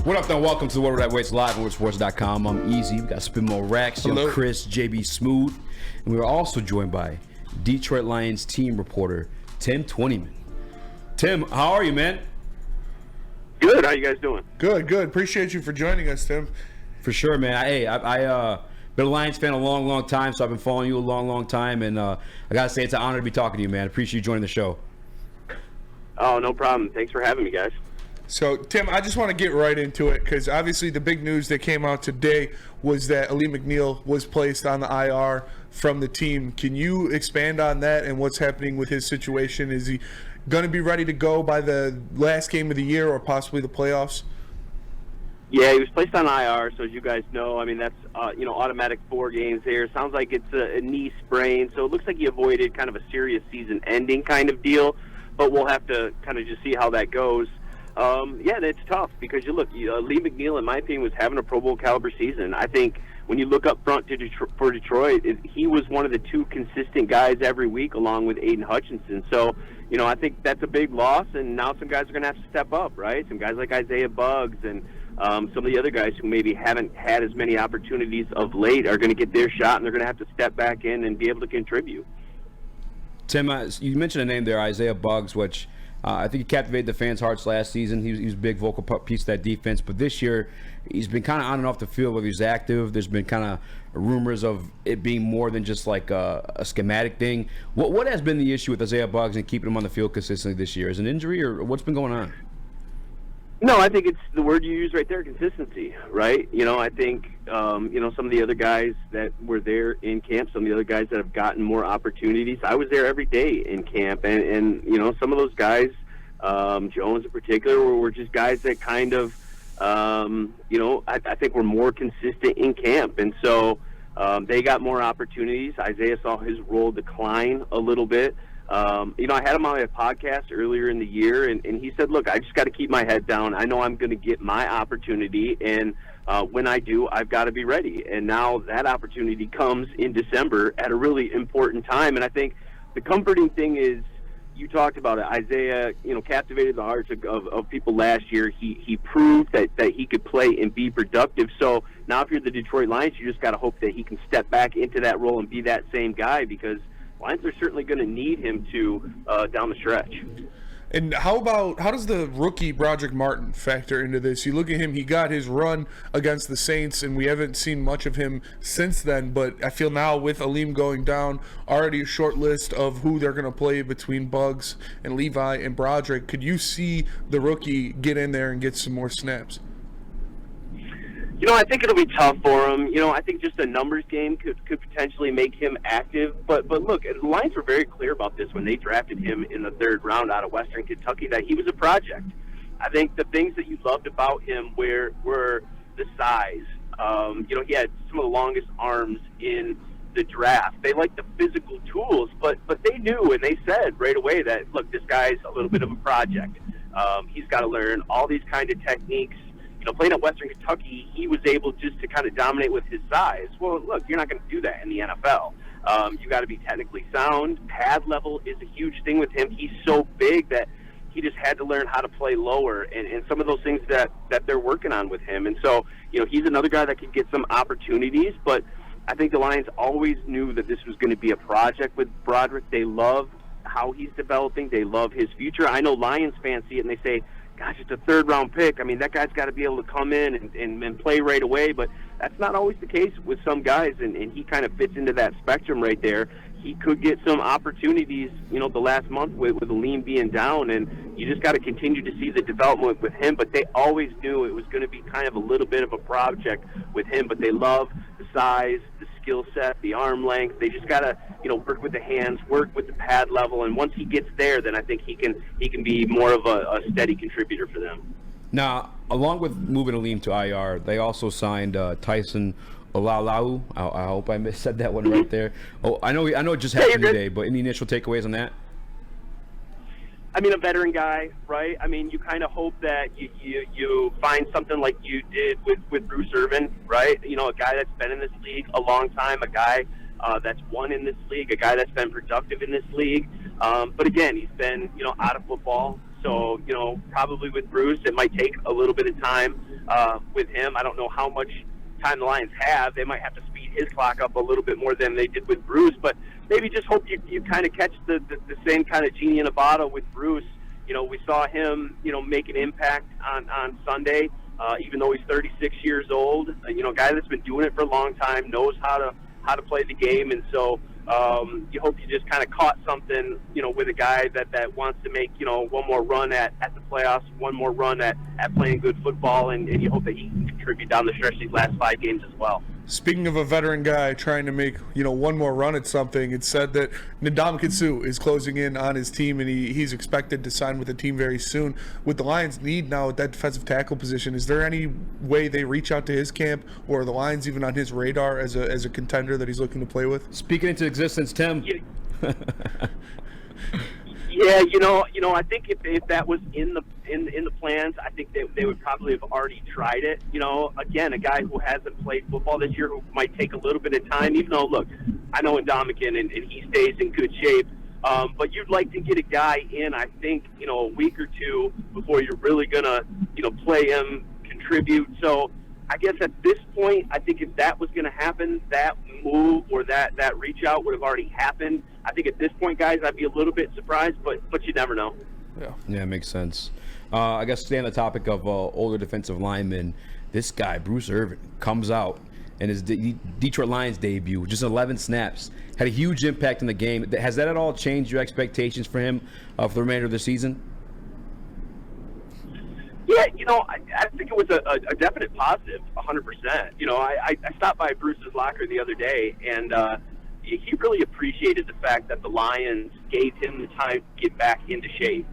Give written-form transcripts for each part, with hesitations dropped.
What up, then? Welcome to the Woodward Weights Live on WoodSports.com. I'm Easy. We got Spin Mo Rex, Young Chris, JB Smooth, and we are also joined by Detroit Lions team reporter Tim Twentyman. Tim, how are you, man? Good. How you guys doing? Good. Appreciate you for joining us, Tim. For sure, man. I been a Lions fan a long time, so I've been following you a long time, and I gotta say it's an honor to be talking to you, man. Appreciate you joining the show. Oh, no problem. Thanks for having me, guys. So, Tim, I just want to get right into it because obviously the big news that came out today was that Alim McNeill was placed on the IR from the team. Can you expand on that and what's happening with his situation? Is he going to be ready to go by the last game of the year or possibly the playoffs? Yeah, he was placed on IR, so as you guys know, I mean, that's, automatic 4 games there. Sounds like it's a knee sprain, so it looks like he avoided kind of a serious season-ending kind of deal, but we'll have to kind of just see how that goes. Yeah, it's tough because Lee McNeill, in my opinion, was having a Pro Bowl caliber season. I think when you look up front for Detroit, he was one of the 2 consistent guys every week along with Aiden Hutchinson. So, I think that's a big loss, and now some guys are going to have to step up, right? Some guys like Isaiah Buggs and some of the other guys who maybe haven't had as many opportunities of late are going to get their shot, and they're going to have to step back in and be able to contribute. Tim, you mentioned a name there, Isaiah Buggs, which I think he captivated the fans' hearts last season. He was a big vocal piece of that defense. But this year, he's been kind of on and off the field whether he's active. There's been kind of rumors of it being more than just like a schematic thing. What has been the issue with Isaiah Buggs and keeping him on the field consistently this year? Is it an injury or what's been going on? No, I think it's the word you use right there, consistency, right? I think, some of the other guys that were there in camp, some of the other guys that have gotten more opportunities. I was there every day in camp, and some of those guys, Jones in particular, were just guys that kind of, I think were more consistent in camp. And so they got more opportunities. Isaiah saw his role decline a little bit. I had him on a podcast earlier in the year, and he said, look, I just got to keep my head down. I know I'm going to get my opportunity, and when I do, I've got to be ready. And now that opportunity comes in December at a really important time. And I think the comforting thing is, you talked about it, Isaiah, captivated the hearts of people last year. He proved that he could play and be productive. So now if you're the Detroit Lions, you just got to hope that he can step back into that role and be that same guy, because Lions are certainly going to need him to down the stretch. And how does the rookie Broderick Martin factor into this? You look at him, he got his run against the Saints, and we haven't seen much of him since then. But I feel now with Alim going down, already a short list of who they're going to play between Buggs and Levi and Broderick. Could you see the rookie get in there and get some more snaps? I think it'll be tough for him. I think just a numbers game could potentially make him active. But look, the Lions were very clear about this when they drafted him in the 3rd round out of Western Kentucky, that he was a project. I think the things that you loved about him were the size. He had some of the longest arms in the draft. They liked the physical tools, but they knew and they said right away that, look, this guy's a little bit of a project. He's got to learn all these kind of techniques. Playing at Western Kentucky, he was able just to kind of dominate with his size. Well, look, you're not going to do that in the NFL. You got to be technically sound. Pad level is a huge thing with him. He's so big that he just had to learn how to play lower, and some of those things that they're working on with him. And so, he's another guy that could get some opportunities, but I think the Lions always knew that this was going to be a project with Broderick. They love how he's developing. They love his future. I know Lions fans see it and they say, gosh, it's a 3rd-round pick. I mean, that guy's got to be able to come in and play right away, but that's not always the case with some guys, and he kind of fits into that spectrum right there. He could get some opportunities, the last month with Alim being down, and you just got to continue to see the development with him, but they always knew it was going to be kind of a little bit of a project with him, but they love the size, the skill set, the arm length. They just got to, work with the hands, work with the pad level, and once he gets there, then I think he can be more of a steady contributor for them. Now, along with moving Alim to IR, they also signed Tyson Olalau. I hope I said that one right there. Oh, I know it just happened today, but any initial takeaways on that? I mean, a veteran guy, right? I mean, you kind of hope that you find something like you did with Bruce Irvin, right? A guy that's been in this league a long time, a guy that's won in this league, a guy that's been productive in this league. But again, he's been, out of football. So, probably with Bruce, it might take a little bit of time with him. I don't know how much time the Lions have. They might have to speed his clock up a little bit more than they did with Bruce, but maybe just hope you kind of catch the same kind of genie in a bottle with Bruce. We saw him, make an impact on Sunday, even though he's 36 years old. A guy that's been doing it for a long time, knows how to play the game, and so you hope you just kind of caught something, with a guy that wants to make, one more run at the playoffs, one more run at playing good football, and you hope that he can contribute down the stretch these last 5 games as well. Speaking of a veteran guy trying to make, one more run at something, it's said that Ndamukong Suh is closing in on his team, and he's expected to sign with the team very soon. With the Lions' need now at that defensive tackle position, is there any way they reach out to his camp, or are the Lions even on his radar as a contender that he's looking to play with? Speaking into existence, Tim. Yeah, I think if that was in the plans, I think they would probably have already tried it. Again, a guy who hasn't played football this year, who might take a little bit of time. Even though, look, I know Ndamukong and he stays in good shape, but you'd like to get a guy in, I think, a week or two before you're really gonna, play him, contribute. So I guess at this point, I think if that was going to happen, that move or that reach out would have already happened. I think at this point, guys, I'd be a little bit surprised, but you never know. Yeah, it makes sense. I guess stay on the topic of older defensive linemen. This guy, Bruce Irvin, comes out in his Detroit Lions debut, just 11 snaps, had a huge impact in the game. Has that at all changed your expectations for him for the remainder of the season? Yeah, I think it was a definite positive, 100%. I stopped by Bruce's locker the other day, and he really appreciated the fact that the Lions gave him the time to get back into shape.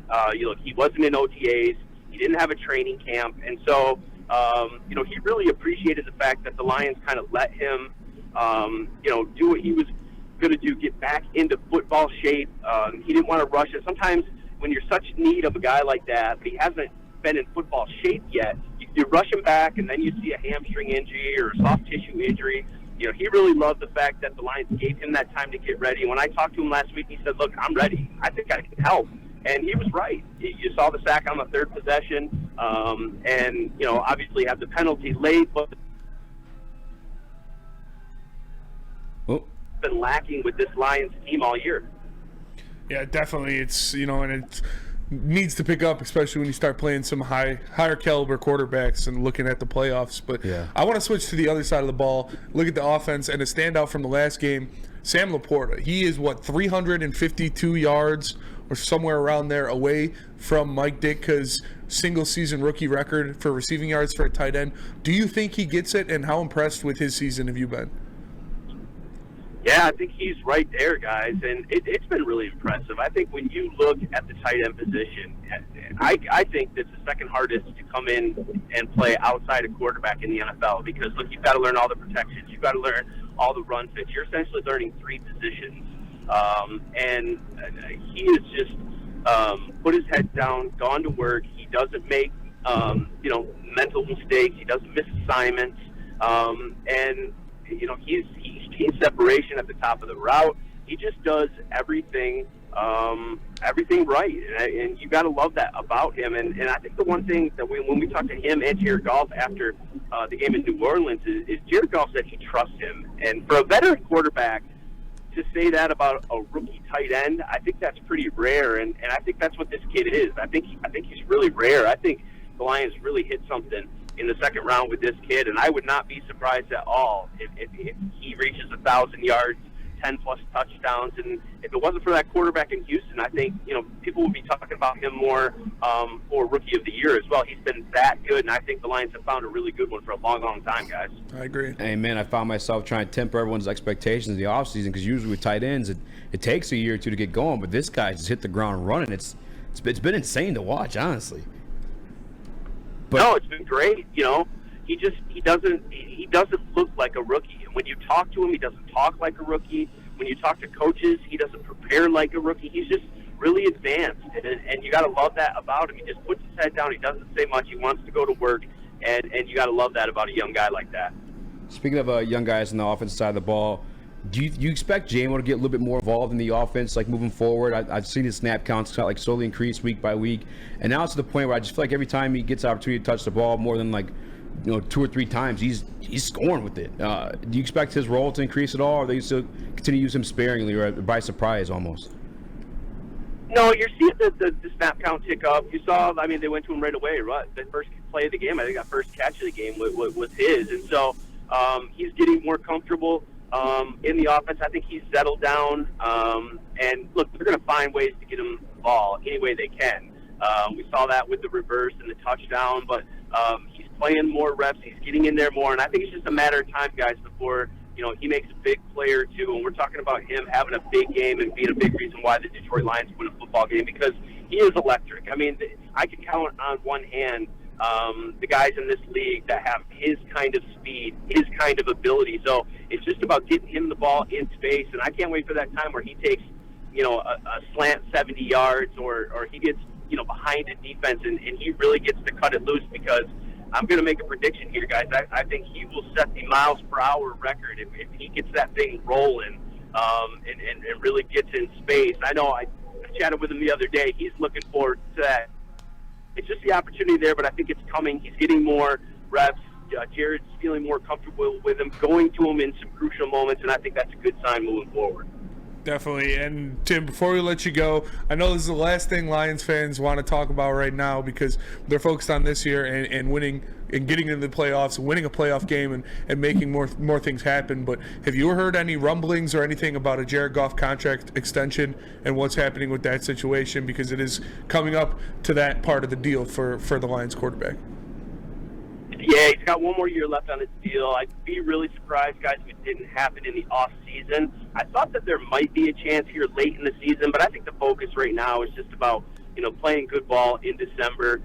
He wasn't in OTAs, he didn't have a training camp, and so he really appreciated the fact that the Lions kind of let him, do what he was going to do, get back into football shape. He didn't want to rush it. Sometimes when you're such in need of a guy like that, but he hasn't been in football shape yet, you rush him back, and then you see a hamstring injury or a soft tissue injury. He really loved the fact that the Lions gave him that time to get ready. When I talked to him last week, he said, "Look, I'm ready. I think I can help." And he was right. You saw the sack on the third possession, and obviously had the penalty late, but been lacking with this Lions team all year. Yeah, definitely. It's and it needs to pick up, especially when you start playing some higher caliber quarterbacks and looking at the playoffs. But yeah. I want to switch to the other side of the ball, look at the offense, and a standout from the last game, Sam Laporta. He is 352 yards or somewhere around there away from Mike Ditka's single season rookie record for receiving yards for a tight end. Do you think he gets it, and how impressed with his season have you been? Yeah, I think he's right there, guys, and it's been really impressive. I think when you look at the tight end position, I think it's the second hardest to come in and play outside of quarterback in the NFL because, look, you've got to learn all the protections. You've got to learn all the run fits. You're essentially learning 3 positions, and he has just put his head down, gone to work. He doesn't make, mental mistakes. He doesn't miss assignments, and he's gained separation at the top of the route. He just does everything right, and you got to love that about him. And I think the one thing that when we talked to him and Jared Goff after the game in New Orleans is Jared Goff said he trusts him. And for a veteran quarterback to say that about a rookie tight end, I think that's pretty rare. And I think that's what this kid is. I think he's really rare. I think the Lions really hit something in the second round with this kid, and I would not be surprised at all if he reaches 1,000 yards, 10-plus touchdowns, and if it wasn't for that quarterback in Houston, I think people would be talking about him more for Rookie of the Year as well. He's been that good, and I think the Lions have found a really good one for a long, long time, guys. I agree. Hey, man, I found myself trying to temper everyone's expectations in the offseason because usually with tight ends, it takes a year or two to get going, but this guy just hit the ground running. It's been insane to watch, honestly. No, it's been great. He doesn't look like a rookie. And when you talk to him, he doesn't talk like a rookie. When you talk to coaches, he doesn't prepare like a rookie. He's just really advanced, and you got to love that about him. He just puts his head down. He doesn't say much. He wants to go to work, and you got to love that about a young guy like that. Speaking of young guys on the offensive side of the ball, do you expect J-Mo to get a little bit more involved in the offense, like moving forward? I've seen his snap counts kind of like slowly increase week by week, and now it's to the point where I just feel like every time he gets the opportunity to touch the ball more than like 2 or 3 times, he's scoring with it. Do you expect his role to increase at all, or they still continue to use him sparingly or by surprise almost? No, you're seeing the snap count tick up. You saw, I mean, they went to him right away. Right? The first play of the game, I think that first catch of the game was his. And so he's getting more comfortable in the offense. I think he's settled down. And, look, they're going to find ways to get him the ball any way they can. We saw that with the reverse and the touchdown. But he's playing more reps. He's getting in there more. And I think it's just a matter of time, guys, before – he makes a big play or two, and we're talking about him having a big game and being a big reason why the Detroit Lions win a football game, because he is electric. I mean, I can count on one hand the guys in this league that have his kind of speed, his kind of ability. So it's just about getting him the ball in space, and I can't wait for that time where he takes, a slant 70 yards or he gets, behind a defense and he really gets to cut it loose, because I'm going to make a prediction here, guys. I think he will set the miles per hour record if he gets that thing rolling and really gets in space. I know I chatted with him the other day. He's looking forward to that. It's just the opportunity there, but I think it's coming. He's getting more reps. Jared's feeling more comfortable with him, going to him in some crucial moments, and I think that's a good sign moving forward. Definitely. And Tim, before we let you go, I know this is the last thing Lions fans want to talk about right now, because they're focused on this year and winning and getting into the playoffs, winning a playoff game and making more things happen. But have you heard any rumblings or anything about a Jared Goff contract extension and what's happening with that situation? Because it is coming up to that part of the deal for the Lions quarterback. Yeah, he's got one more year left on his deal. I'd be really surprised, guys, if it didn't happen in the off season. I thought that there might be a chance here late in the season, but I think the focus right now is just about, playing good ball in December,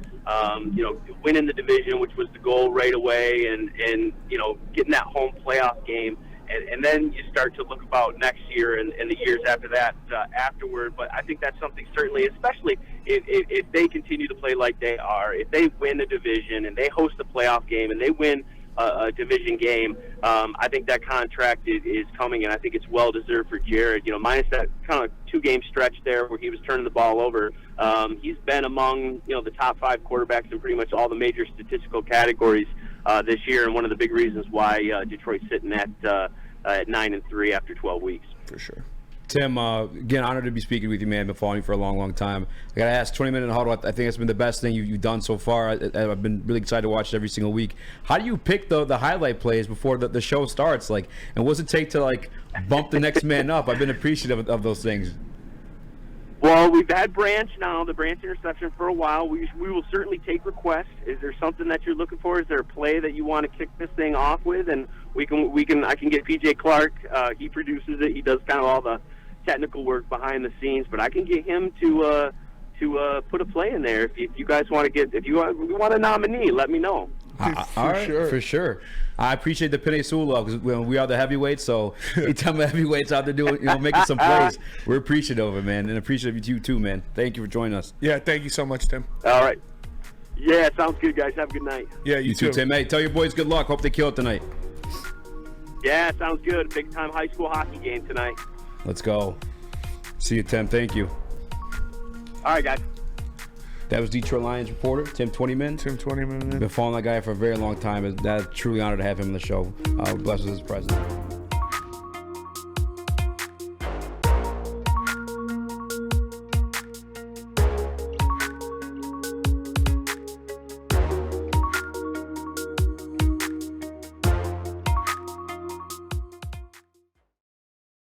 winning the division, which was the goal right away, and getting that home playoff game. And then you start to look about next year and the years after that afterward. But I think that's something certainly, especially if they continue to play like they are, if they win a division and they host a playoff game and they win a division game, I think that contract is coming, and I think it's well-deserved for Jared. Minus that kind of 2-game stretch there where he was turning the ball over, he's been among, the top 5 quarterbacks in pretty much all the major statistical categories this year, and one of the big reasons why Detroit's sitting at 9-3 after 12 weeks. For sure. Tim, again, honored to be speaking with you, man. Been following you for a long, long time. I got to ask, 20 Minute Huddle, I think it's been the best thing you've done so far. I've been really excited to watch it every single week. How do you pick the highlight plays before the show starts? And what's it take to, bump the next man up? I've been appreciative of those things. Well, we've had Branch now, the Branch interception, for a while. We will certainly take requests. Is there something that you're looking for? Is there a play that you want to kick this thing off with? And I can get PJ Clark. He produces it. He does kind of all the technical work behind the scenes, but I can get him to put a play in there. If you guys want to if you want a nominee, let me know. For sure. I appreciate the Penny Sula, because we are the heavyweights, so anytime the heavyweights out there doing, making some plays, we're appreciative of it, man, and appreciative of you too, man. Thank you for joining us. Yeah, thank you so much, Tim. All right. Yeah, sounds good, guys. Have a good night. Yeah, you too, Tim. Hey, tell your boys good luck. Hope they kill it tonight. Yeah, sounds good. Big time high school hockey game tonight. Let's go. See you, Tim. Thank you. All right, guys. That was Detroit Lions reporter Tim Twentyman. Tim Twentyman. Been following that guy for a very long time. That's truly honored to have him on the show. Blessed with his presence.